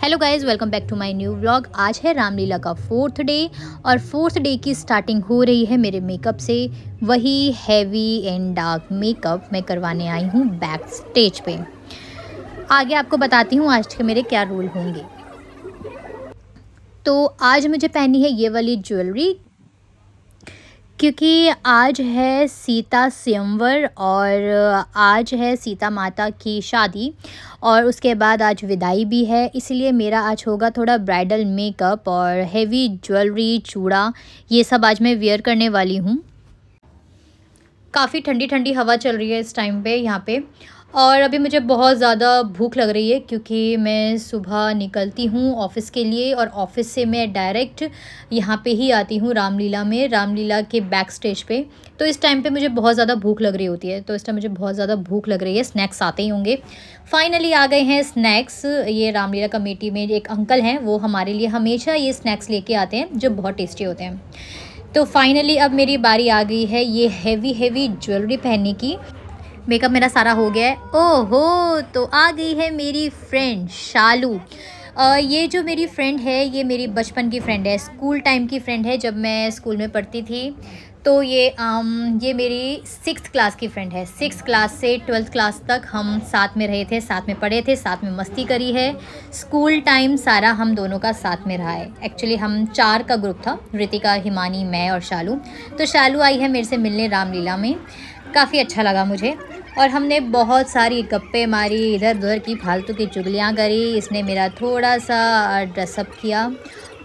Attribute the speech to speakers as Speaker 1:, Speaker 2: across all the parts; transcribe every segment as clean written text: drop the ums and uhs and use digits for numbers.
Speaker 1: Hello guys, welcome back to my new vlog. आज है रामलीला का 4th डे और 4th डे की स्टार्टिंग हो रही है मेरे मेकअप से। वही हैवी एंड डार्क मेकअप मैं करवाने आई हूँ बैक स्टेज पे। आगे आपको बताती हूँ आज के मेरे क्या रूल होंगे। तो आज मुझे पहनी है ये वाली ज्वेलरी क्योंकि आज है सीता स्वयंवर और आज है सीता माता की शादी और उसके बाद आज विदाई भी है, इसलिए मेरा आज होगा थोड़ा ब्राइडल मेकअप और हेवी ज्वेलरी, चूड़ा, ये सब आज मैं वेयर करने वाली हूँ। काफ़ी ठंडी ठंडी हवा चल रही है इस टाइम पे यहाँ पे और अभी मुझे बहुत ज़्यादा भूख लग रही है क्योंकि मैं सुबह निकलती हूँ ऑफ़िस के लिए और ऑफ़िस से मैं डायरेक्ट यहाँ पे ही आती हूँ रामलीला के बैक स्टेज पे। तो इस टाइम पे मुझे बहुत ज़्यादा भूख लग रही होती है, तो इस टाइम मुझे बहुत ज़्यादा भूख लग रही है। स्नैक्स आते ही होंगे। फाइनली आ गए हैं स्नैक्स। ये रामलीला कमेटी में एक अंकल हैं, वो हमारे लिए हमेशा ये स्नैक्स लेके आते हैं जो बहुत टेस्टी होते हैं। तो फाइनली अब मेरी बारी आ गई है ये हेवी ज्वेलरी पहनने की। मेकअप मेरा सारा हो गया है। ओहो, तो आ गई है मेरी फ्रेंड शालू। ये जो मेरी फ्रेंड है ये मेरी बचपन की फ्रेंड है, स्कूल टाइम की फ्रेंड है। जब मैं स्कूल में पढ़ती थी तो ये मेरी 6th क्लास की फ्रेंड है। 6th क्लास से 12th क्लास तक हम साथ में रहे थे, साथ में पढ़े थे, साथ में मस्ती करी है। स्कूल टाइम सारा हम दोनों का साथ में रहा है। एक्चुअली हम 4 का ग्रुप था, रितिका, हिमानी, मैं और शालू। तो शालू आई है मेरे से मिलने रामलीला में। काफ़ी अच्छा लगा मुझे और हमने बहुत सारी गप्पे मारी, इधर उधर की फालतू की चुगलियाँ करी। इसने मेरा थोड़ा सा ड्रेसअप किया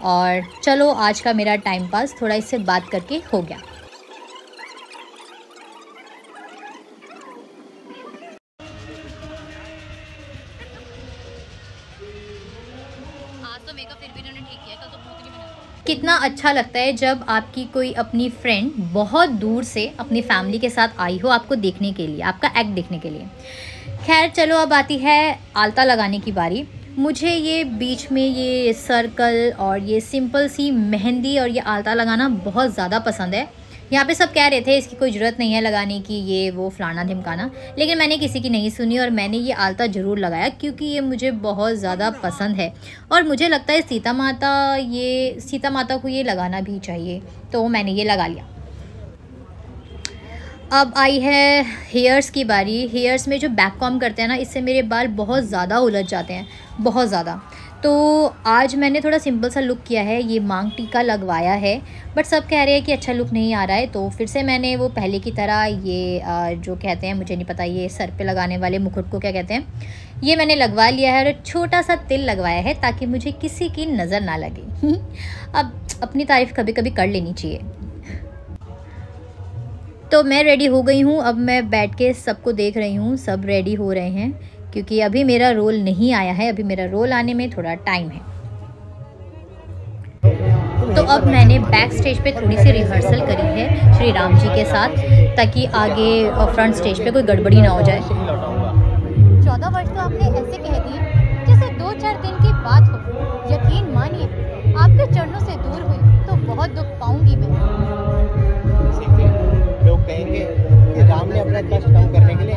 Speaker 1: और चलो आज का मेरा टाइम पास थोड़ा इससे बात करके हो गया। आज तो मेकअप फिर भी इन्होंने ठीक किया, कल तो भूत नहीं बना। कितना अच्छा लगता है जब आपकी कोई अपनी फ्रेंड बहुत दूर से अपनी फैमिली के साथ आई हो आपको देखने के लिए, आपका एक्ट देखने के लिए। खैर चलो, अब आती है आलता लगाने की बारी। मुझे ये बीच में ये सर्कल और ये सिंपल सी मेहंदी और ये आलता लगाना बहुत ज़्यादा पसंद है। यहाँ पे सब कह रहे थे इसकी कोई ज़रूरत नहीं है लगाने की, ये वो फलाना ढिमकाना, लेकिन मैंने किसी की नहीं सुनी और मैंने ये आलता ज़रूर लगाया क्योंकि ये मुझे बहुत ज़्यादा पसंद है और मुझे लगता है सीता माता को ये लगाना भी चाहिए, तो मैंने ये लगा लिया। अब आई है हेयर्स की बारी। हेयर्स में जो बैक कॉम्ब करते हैं ना, इससे मेरे बाल बहुत ज़्यादा उलझ जाते हैं, बहुत ज़्यादा। तो आज मैंने थोड़ा सिंपल सा लुक किया है, ये मांग टीका लगवाया है, बट सब कह रहे हैं कि अच्छा लुक नहीं आ रहा है, तो फिर से मैंने वो पहले की तरह ये जो कहते हैं, मुझे नहीं पता ये सर पे लगाने वाले मुकुट को क्या कहते हैं, ये मैंने लगवा लिया है और छोटा सा तिल लगवाया है ताकि मुझे किसी की नज़र ना लगे। अब अपनी तारीफ़ कभी कभी कर लेनी चाहिए। तो मैं रेडी हो गई हूँ, अब मैं बैठ के सबको देख रही हूँ, सब रेडी हो रहे हैं क्योंकि अभी मेरा रोल नहीं आया है, अभी मेरा रोल आने में थोड़ा टाइम है। तो अब मैंने बैक स्टेज पे थोड़ी सी रिहर्सल करी है श्री राम जी के साथ ताकि आगे फ्रंट स्टेज पे कोई गड़बड़ी ना हो जाए। 14 वर्ष तो आपने ऐसे कह दिए जैसे 2-4 दिन की बात हो। यकीन मानिए आपके चरणों से दूर हुई तो बहुत दुख पाऊंगी मैं।
Speaker 2: लोग कहेंगे कि राम ने अपना कष्ट कम करने के लिए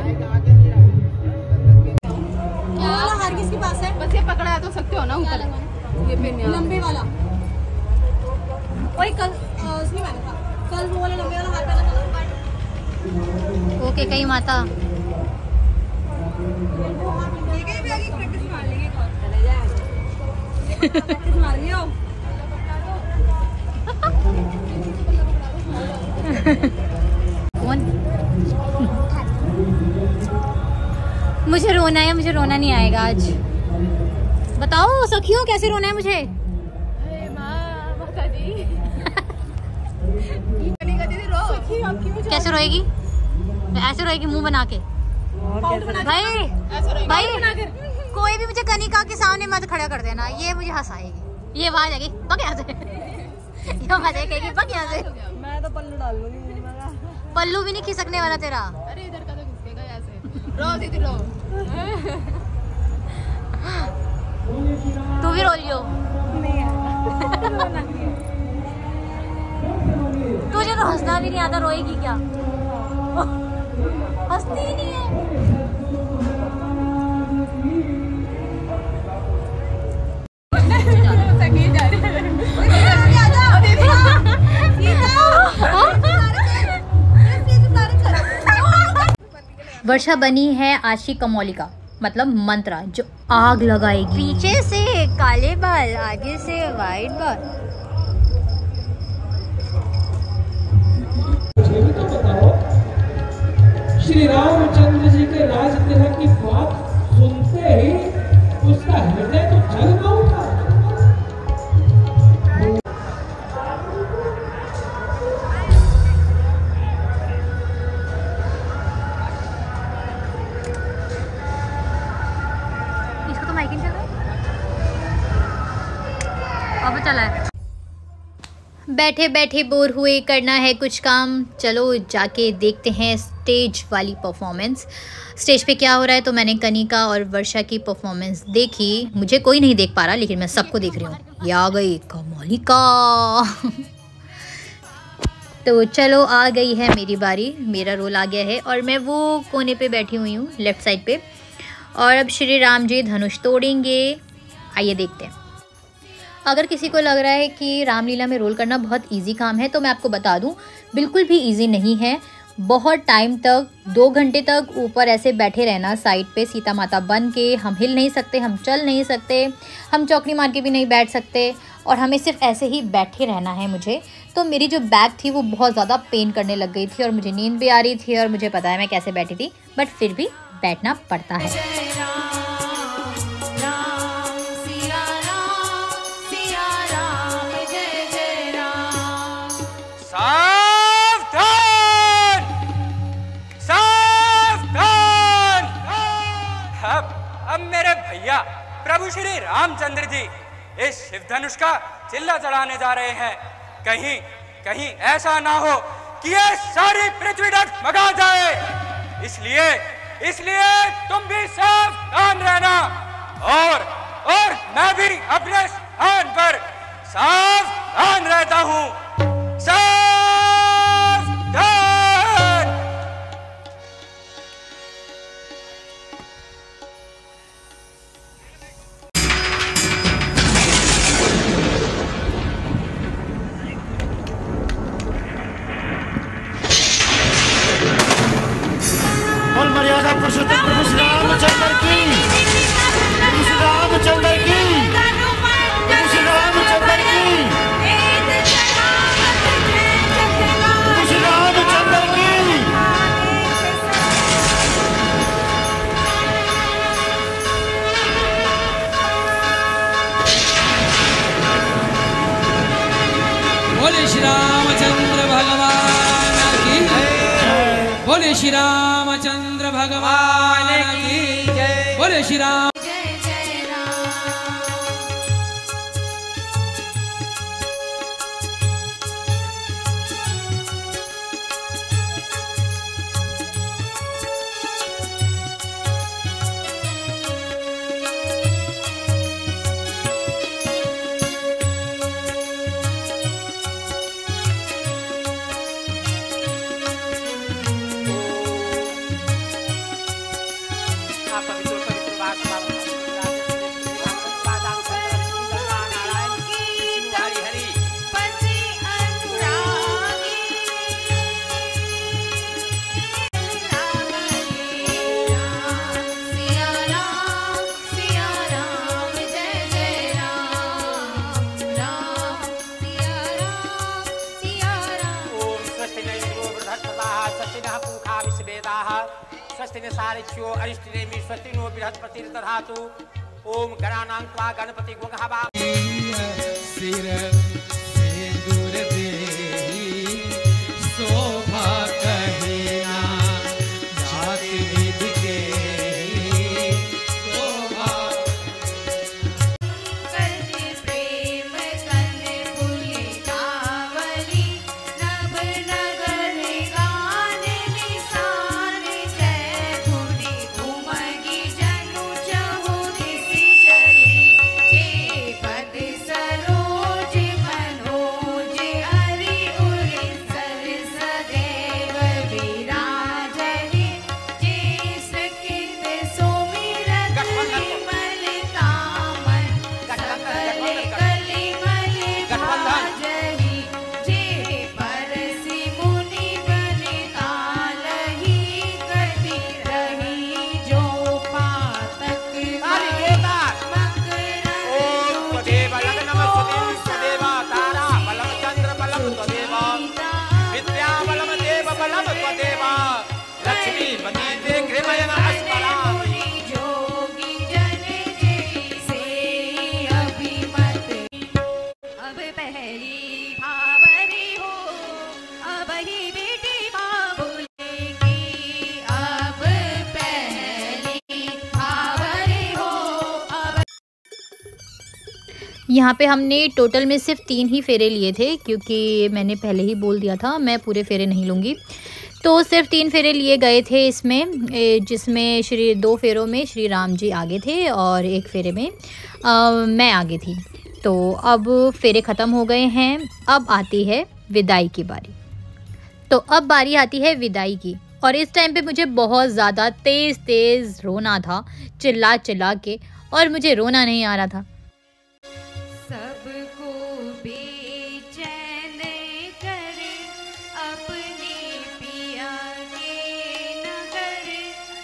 Speaker 3: वाला हार किसके पास है? बस ये पकड़ा तो सकते हो ना ऊपर, ये पिन लंबे वाला। वही कल उसने पहना था, कल वो वाला लंबे वाला हार पहना था।
Speaker 1: ओके कई माता
Speaker 3: प्रैक्टिस मार लेंगे, चले जाए प्रैक्टिस मार लियो।
Speaker 1: मुझे रोना है, मुझे रोना नहीं आएगा आज। बताओ सखियों कैसे रोना है मुझे? कैसे रोएगी? ऐसे रोएगी मुंह बना के। भाई कोई भी मुझे कनिका के सामने मत खड़ा कर देना, ये मुझे हंसाएगी। ये आवाज आएगी बक यहाँ से। ये आवाज आएगी बक यहाँ से।
Speaker 3: मैं तो पल्लू डाल दूंगी।
Speaker 1: पल्लू भी नहीं खिसकने वाला तेरा।
Speaker 3: अरे इधर का तो खिसकेगा ऐसे। रो दीदी रो।
Speaker 1: तू भी रो लियो। तुझे तो हंसना भी नहीं आता, रोएगी क्या? हंसती ही नहीं है। वर्षा बनी है आज की कमौलिका, मतलब मंत्रा जो आग लगाएगी। पीछे से काले बाल, आगे से वाइट बाल।
Speaker 4: तो बताओ, श्री रामचंद्र जी के राज तिलक की बात सुनते ही उसका हृदय तो जल न उठा।
Speaker 1: इसको तो माइकिंग चला अब चला है। बैठे बैठे बोर हुए, करना है कुछ काम, चलो जाके देखते हैं स्टेज वाली परफॉर्मेंस। स्टेज पे क्या हो रहा है। तो मैंने कनिका और वर्षा की परफॉर्मेंस देखी। मुझे कोई नहीं देख पा रहा लेकिन मैं सबको देख रही हूँ। ये आ गई कमौलिका। तो चलो आ गई है मेरी बारी, मेरा रोल आ गया है और मैं वो कोने पे बैठी हुई हूँ लेफ़्ट साइड पे। और अब श्री राम जी धनुष तोड़ेंगे। आइए देखते हैं। अगर किसी को लग रहा है कि रामलीला में रोल करना बहुत इजी काम है तो मैं आपको बता दूं, बिल्कुल भी इजी नहीं है। बहुत टाइम तक 2 घंटे तक ऊपर ऐसे बैठे रहना साइड पे सीता माता बन के। हम हिल नहीं सकते, हम चल नहीं सकते, हम चौकड़ी मार के भी नहीं बैठ सकते और हमें सिर्फ ऐसे ही बैठे रहना है मुझे। तो मेरी जो बैक थी वो बहुत ज़्यादा पेन करने लग गई थी और मुझे नींद भी आ रही थी और मुझे पता है मैं कैसे बैठी थी, बट फिर भी बैठना पड़ता है।
Speaker 5: अब मेरे भैया प्रभु श्री रामचंद्र जी इस शिव धनुष का चिल्ला चढ़ाने जा रहे हैं। कहीं कहीं ऐसा ना हो कि ये सारी पृथ्वी डगमगा जाए। इसलिए तुम भी सावधान रहना और मैं भी अपने स्थान पर सावधान रहता हूँ।
Speaker 6: मर्यादा पुरुषोत्तम प्रभु श्री रामचंद्र की, प्रभु श्री रामचंद्र की, प्रभु श्री रामचंद्र की, प्रभु श्री रामचंद्र की।
Speaker 4: बोले श्री रामचंद्र भगवान की, बोले श्री रामचंद्र भगवान की जय, बोले श्री राम।
Speaker 5: स्वस्ति ने सारिच्यो अरिष्टनेमि स्वस्ति नो बृहस्पतिर्दधातु। ओम गणानां त्वा गणपति गुणहवा
Speaker 4: सिर सिंदूर देहि शोभा कहेना जाति विधि के शोभा।
Speaker 3: करते प्रेम कन्ने फूले कावली नभ नगर गान निशान जय धुनी घुमगी जनु चहु दिशि चली जे पद सरोज
Speaker 1: यहाँ पे हमने टोटल में सिर्फ 3 ही फेरे लिए थे, क्योंकि मैंने पहले ही बोल दिया था मैं पूरे फेरे नहीं लूँगी। तो सिर्फ 3 फेरे लिए गए थे इसमें, जिसमें 2 फेरों में श्री राम जी आगे थे और 1 फेरे में मैं आगे थी। तो अब फेरे ख़त्म हो गए हैं, अब आती है विदाई की बारी। तो अब बारी आती है विदाई की, और इस टाइम पे मुझे बहुत ज़्यादा तेज़ रोना था, चिल्ला चिल्ला के, और मुझे रोना नहीं आ रहा था।
Speaker 3: सबको बेचैन करे अपने पिया के नगर,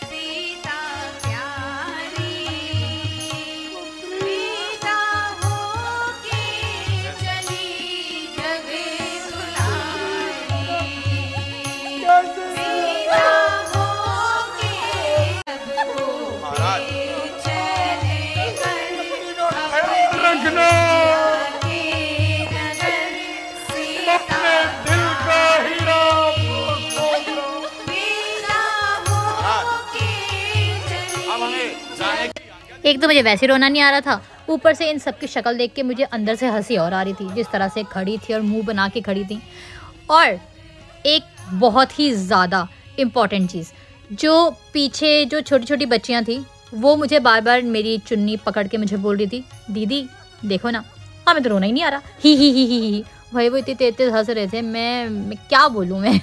Speaker 3: सीता प्यारी विदा होके चली जग दुलारी, विदा होके सबको बेचैन करे
Speaker 6: रखना अपने दिल का हीरा।
Speaker 1: एक तो मुझे वैसे रोना नहीं आ रहा था, ऊपर से इन सब की शक्ल देख के मुझे अंदर से हंसी और आ रही थी, जिस तरह से खड़ी थी और मुंह बना के खड़ी थी। और एक बहुत ही ज़्यादा इम्पॉर्टेंट चीज़, जो पीछे जो छोटी छोटी बच्चियाँ थी, वो मुझे बार बार मेरी चुन्नी पकड़ के मुझे बोल रही थी, दीदी देखो ना, हमें तो रोना ही नहीं आ रहा, ही। भाई वो इतने तेज हंस रहे थे, मैं क्या बोलूँ मैं।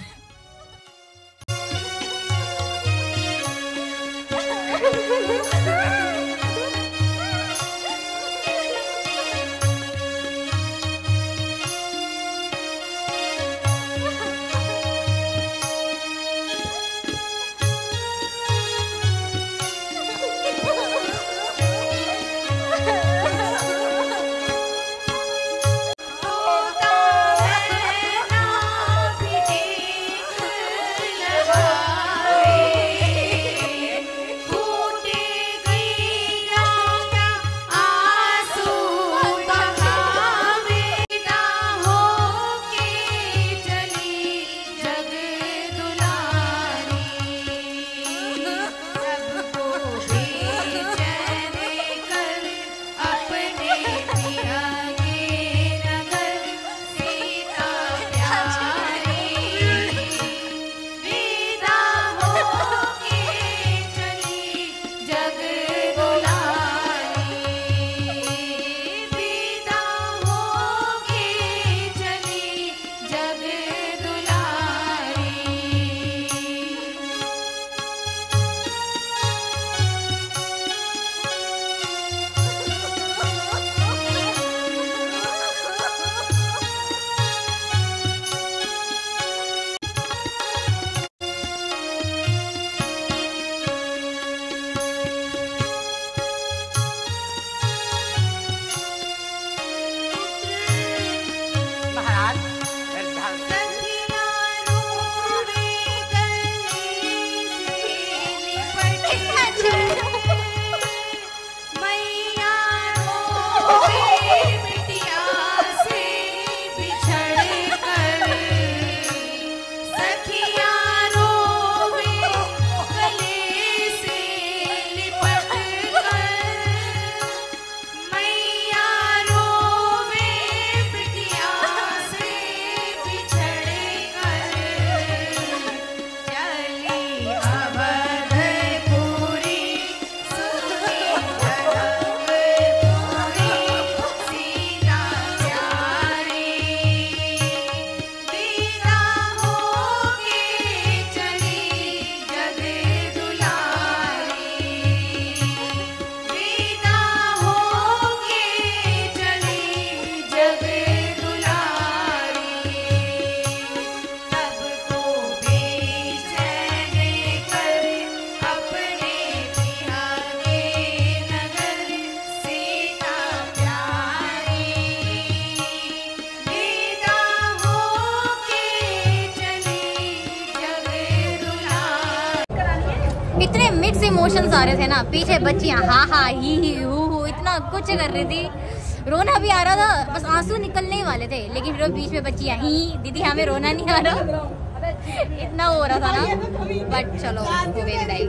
Speaker 1: इतने मिक्स इमोशंस आ रहे थे ना, पीछे बच्चियाँ हा ही हू इतना कुछ कर रही थी, रोना भी आ रहा था, बस आंसू निकलने ही वाले थे, लेकिन फिर बीच में बच्चियाँ ही दीदी हमें रोना नहीं आ रहा, इतना हो रहा था ना। बट चलो हो गई विदाई।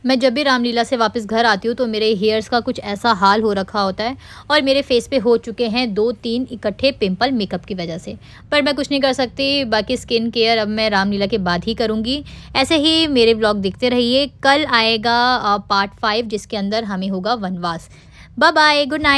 Speaker 1: मैं जब भी रामलीला से वापस घर आती हूँ तो मेरे हेयर्स का कुछ ऐसा हाल हो रखा होता है और मेरे फेस पे हो चुके हैं 2-3 इकट्ठे पिंपल मेकअप की वजह से। पर मैं कुछ नहीं कर सकती, बाकी स्किन केयर अब मैं रामलीला के बाद ही करूँगी। ऐसे ही मेरे ब्लॉग देखते रहिए। कल आएगा पार्ट 5 जिसके अंदर हमें होगा वनवास। Bye bye, good night.